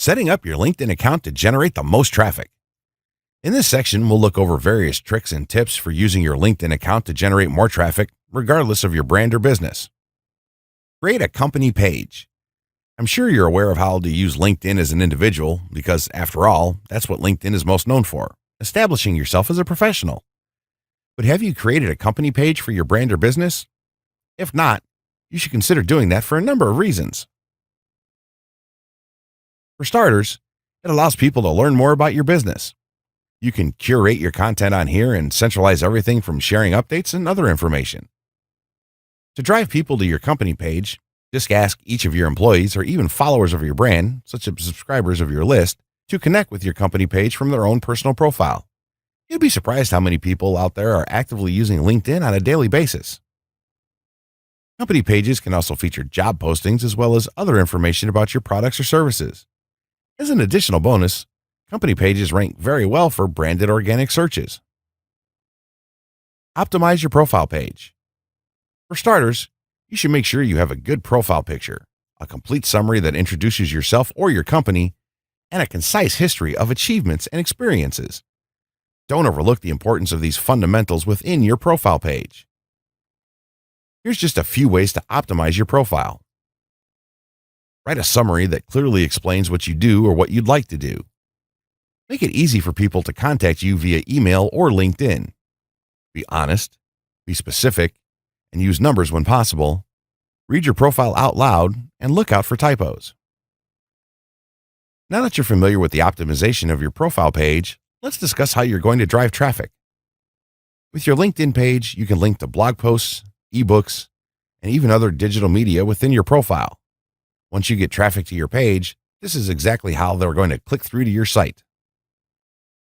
Setting up your LinkedIn account to generate the most traffic. In this section, we'll look over various tricks and tips for using your LinkedIn account to generate more traffic, regardless of your brand or business. Create a company page. I'm sure you're aware of how to use LinkedIn as an individual because, after all, that's what LinkedIn is most known for, establishing yourself as a professional. But have you created a company page for your brand or business? If not, you should consider doing that for a number of reasons. For starters, it allows people to learn more about your business. You can curate your content on here and centralize everything from sharing updates and other information. To drive people to your company page, just ask each of your employees or even followers of your brand, such as subscribers of your list, to connect with your company page from their own personal profile. You'd be surprised how many people out there are actively using LinkedIn on a daily basis. Company pages can also feature job postings as well as other information about your products or services. As an additional bonus, company pages rank very well for branded organic searches. Optimize your profile page. For starters, you should make sure you have a good profile picture, a complete summary that introduces yourself or your company, and a concise history of achievements and experiences. Don't overlook the importance of these fundamentals within your profile page. Here's just a few ways to optimize your profile. Write a summary that clearly explains what you do or what you'd like to do. Make it easy for people to contact you via email or LinkedIn. Be honest, be specific, and use numbers when possible. Read your profile out loud and look out for typos. Now that you're familiar with the optimization of your profile page, let's discuss how you're going to drive traffic. With your LinkedIn page, you can link to blog posts, ebooks, and even other digital media within your profile. Once you get traffic to your page, this is exactly how they're going to click through to your site.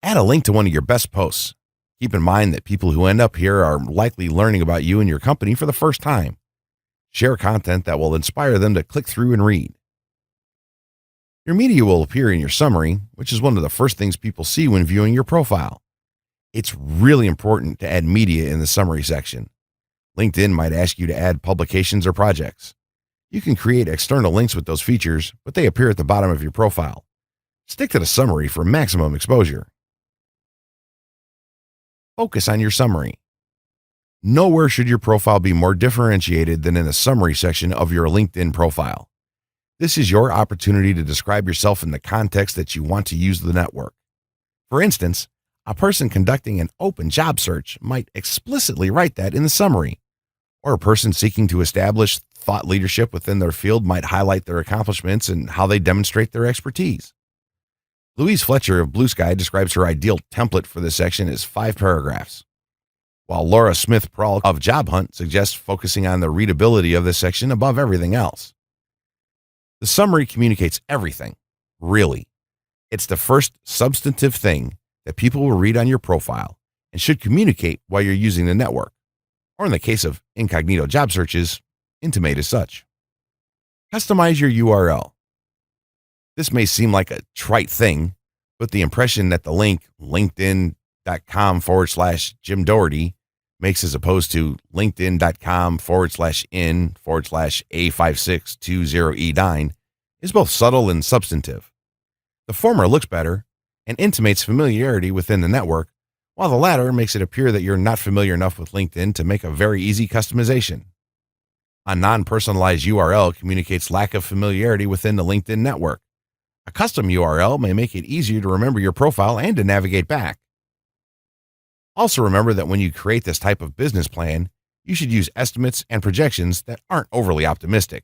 Add a link to one of your best posts. Keep in mind that people who end up here are likely learning about you and your company for the first time. Share content that will inspire them to click through and read. Your media will appear in your summary, which is one of the first things people see when viewing your profile. It's really important to add media in the summary section. LinkedIn might ask you to add publications or projects. You can create external links with those features, but they appear at the bottom of your profile. Stick to the summary for maximum exposure. Focus on your summary. Nowhere should your profile be more differentiated than in the summary section of your LinkedIn profile. This is your opportunity to describe yourself in the context that you want to use the network. For instance, a person conducting an open job search might explicitly write that in the summary, or a person seeking to establish thought leadership within their field might highlight their accomplishments and how they demonstrate their expertise. Louise Fletcher of Blue Sky describes her ideal template for this section as 5 paragraphs, while Laura Smith-Prawl of Job Hunt suggests focusing on the readability of this section above everything else. The summary communicates everything, really. It's the first substantive thing that people will read on your profile and should communicate while you're using the network, or in the case of incognito job searches, intimate as such. Customize your URL. This may seem like a trite thing, but the impression that the link linkedin.com/Jim Doherty makes as opposed to linkedin.com/in/A5620E9 is both subtle and substantive. The former looks better and intimates familiarity within the network, while the latter makes it appear that you're not familiar enough with LinkedIn to make a very easy customization. A non-personalized URL communicates lack of familiarity within the LinkedIn network. A custom URL may make it easier to remember your profile and to navigate back. Also remember that when you create this type of business plan, you should use estimates and projections that aren't overly optimistic.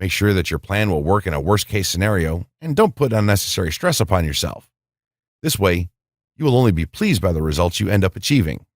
Make sure that your plan will work in a worst-case scenario and don't put unnecessary stress upon yourself. This way, you will only be pleased by the results you end up achieving.